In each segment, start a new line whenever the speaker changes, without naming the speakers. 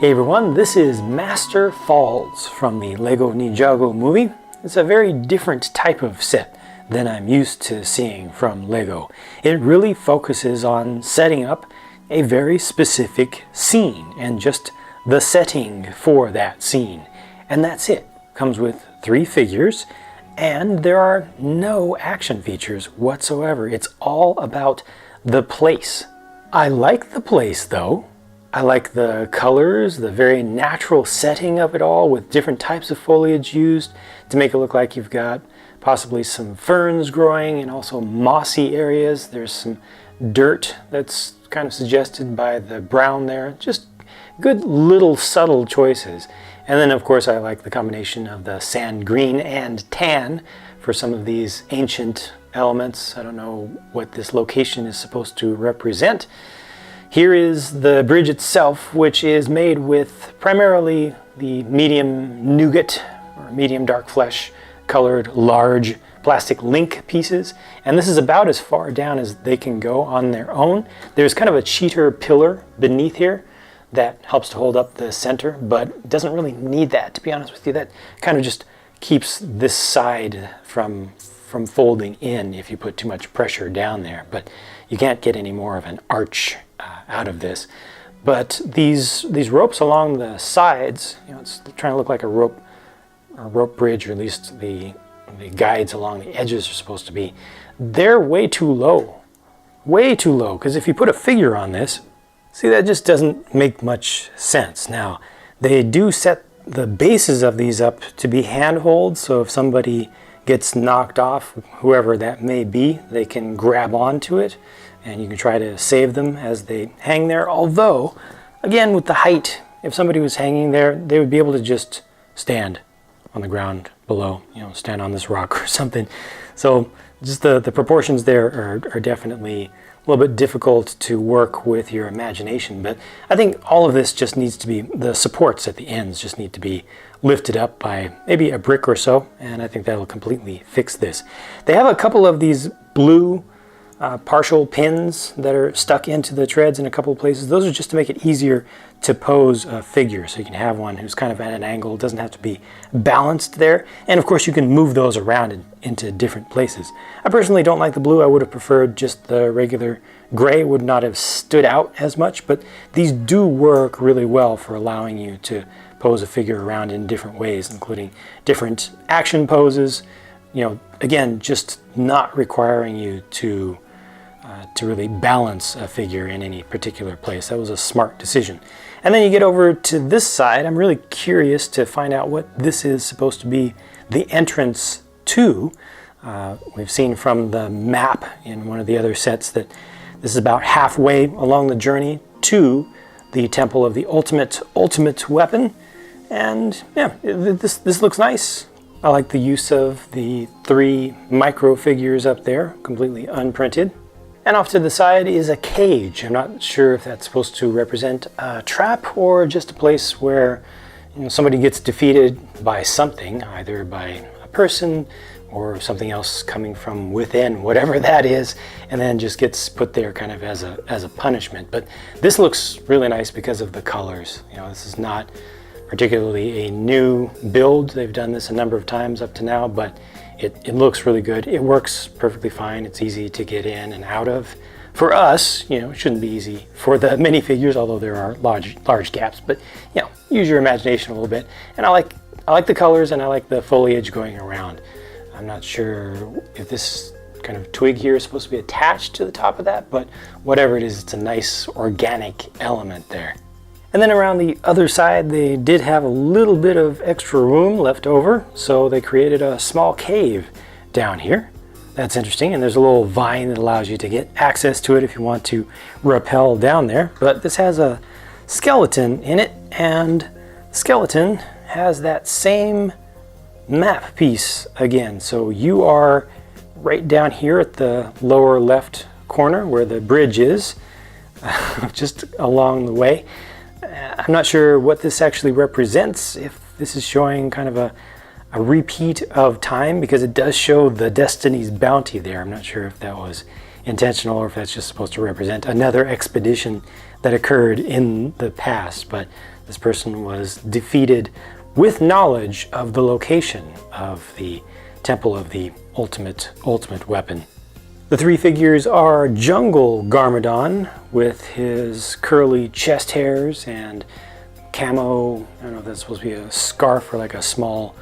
Hey everyone, this is Master Falls from the LEGO Ninjago Movie. It's a very different type of set than I'm used to seeing from LEGO. It really focuses on setting up a very specific scene and just the setting for that scene. And that's it. Comes with 3 figures and there are no action features whatsoever. It's all about the place. I like the place though. I like the colors, the very natural setting of it all with different types of foliage used to make it look like you've got possibly some ferns growing and also mossy areas. There's some dirt that's kind of suggested by the brown there. Just good little subtle choices. And then of course I like the combination of the sand green and tan for some of these ancient elements. I don't know what this location is supposed to represent. Here is the bridge itself, which is made with primarily the medium nougat or medium dark flesh colored large plastic link pieces. And this is about as far down as they can go on their own. There's kind of a cheater pillar beneath here that helps to hold up the center, but doesn't really need that, to be honest with you. That kind of just keeps this side from folding in if you put too much pressure down there. But you can't get any more of an arch out of this. But these ropes along the sides, you know, it's trying to look like a rope bridge, or at least the guides along the edges are supposed to be. They're way too low, because if you put a figure on this, see, that just doesn't make much sense. Now, they do set the bases of these up to be handholds, so if somebody gets knocked off, whoever that may be, they can grab onto it and you can try to save them as they hang there. Although, again, with the height, if somebody was hanging there, they would be able to just stand on the ground below, you know, stand on this rock or something. So just the proportions there are definitely a little bit difficult to work with your imagination. But I think all of this just needs to be, the supports at the ends just need to be lifted up by maybe a brick or so, and I think that'll completely fix this. They have a couple of these blue partial pins that are stuck into the treads in a couple of places. Those are just to make it easier to pose a figure, so you can have one who's kind of at an angle, doesn't have to be balanced there. And of course you can move those around into different places. I personally don't like the blue. I would have preferred just the regular gray. Would not have stood out as much, but these do work really well for allowing you to pose a figure around in different ways, including different action poses. You know, again, just not requiring you to really balance a figure in any particular place. That was a smart decision. And then you get over to this side. I'm really curious to find out what this is supposed to be the entrance to. We've seen from the map in one of the other sets that this is about halfway along the journey to the Temple of the Ultimate Weapon. And yeah, this looks nice. I like the use of the 3 micro figures up there, completely unprinted. And off to the side is a cage. I'm not sure if that's supposed to represent a trap or just a place where, you know, somebody gets defeated by something, either by a person or something else coming from within, whatever that is, and then just gets put there kind of as a punishment. But this looks really nice because of the colors. You know, this is not particularly a new build. They've done this a number of times up to now, but it looks really good. It works perfectly fine. It's easy to get in and out of. For us, you know, it shouldn't be easy for the minifigures, although there are large gaps, but you know, use your imagination a little bit. And I like the colors and I like the foliage going around. I'm not sure if this kind of twig here is supposed to be attached to the top of that, but whatever it is, it's a nice organic element there. And then around the other side, they did have a little bit of extra room left over, so they created a small cave down here. That's interesting, and there's a little vine that allows you to get access to it if you want to rappel down there. But this has a skeleton in it, and the skeleton has that same map piece again. So you are right down here at the lower left corner where the bridge is, just along the way. I'm not sure what this actually represents, if this is showing kind of a repeat of time, because it does show the Destiny's Bounty there. I'm not sure if that was intentional or if that's just supposed to represent another expedition that occurred in the past, but this person was defeated with knowledge of the location of the temple of the ultimate weapon. The three figures are Jungle Garmadon with his curly chest hairs and camo, I don't know if that's supposed to be a scarf or like a small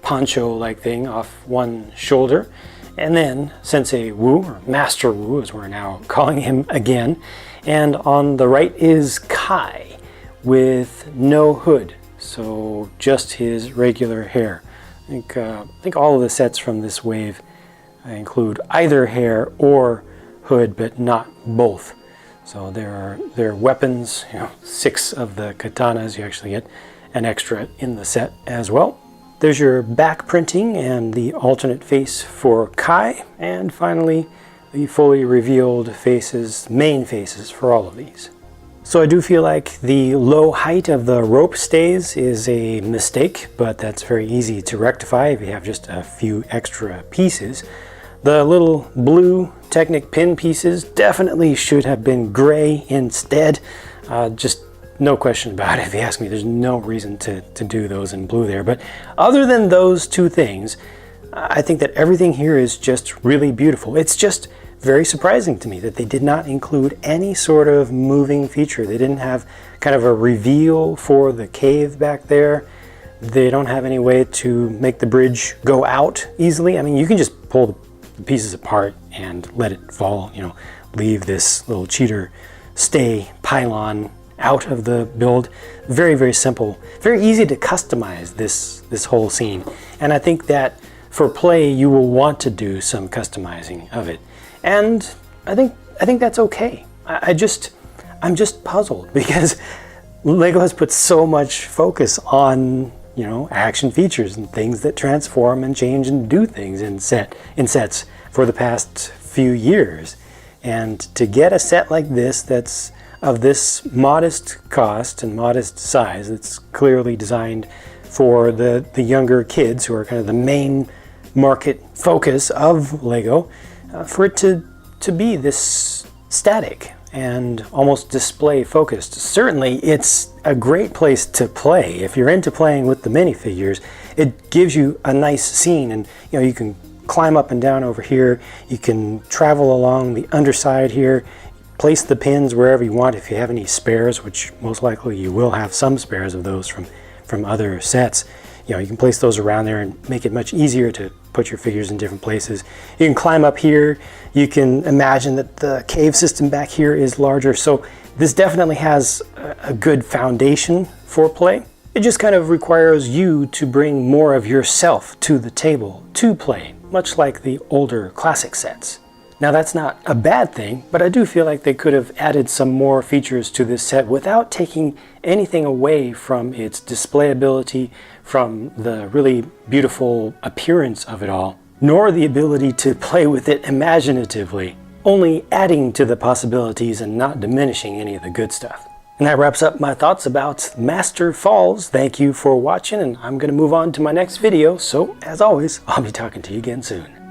poncho-like thing off one shoulder. And then Sensei Wu, or Master Wu as we're now calling him again. And on the right is Kai with no hood, so just his regular hair. I think all of the sets from this wave include either hair or hood, but not both. So there are weapons, 6 of the katanas. You actually get an extra in the set as well. There's your back printing and the alternate face for Kai, and finally the fully revealed faces, main faces for all of these. So I do feel like the low height of the rope stays is a mistake, but that's very easy to rectify if you have just a few extra pieces. The little blue Technic pin pieces definitely should have been gray instead. Just no question about it. If you ask me, there's no reason to do those in blue there. But other than those two things, I think that everything here is just really beautiful. It's just very surprising to me that they did not include any sort of moving feature. They didn't have kind of a reveal for the cave back there. They don't have any way to make the bridge go out easily. I mean, you can just pull the pieces apart and let it fall, leave this little cheater stay pylon out of the build. Very, very simple, very easy to customize this whole scene. And I think that for play, you will want to do some customizing of it. And I think that's okay. I'm just puzzled because LEGO has put so much focus on, action features and things that transform and change and do things in sets for the past few years. And to get a set like this that's of this modest cost and modest size, that's clearly designed for the younger kids who are kind of the main market focus of LEGO, for it to be this static and almost display focused. Certainly it's a great place to play. If you're into playing with the minifigures, it gives you a nice scene, and you can climb up and down over here, you can travel along the underside here, place the pins wherever you want if you have any spares, which most likely you will have some spares of those from other sets. You can place those around there and make it much easier to put your figures in different places. You can climb up here. You can imagine that the cave system back here is larger. So this definitely has a good foundation for play. It just kind of requires you to bring more of yourself to the table to play, much like the older classic sets. Now that's not a bad thing, but I do feel like they could have added some more features to this set without taking anything away from its displayability, from the really beautiful appearance of it all, nor the ability to play with it imaginatively, only adding to the possibilities and not diminishing any of the good stuff. And that wraps up my thoughts about Master Falls. Thank you for watching, and I'm going to move on to my next video, so as always, I'll be talking to you again soon.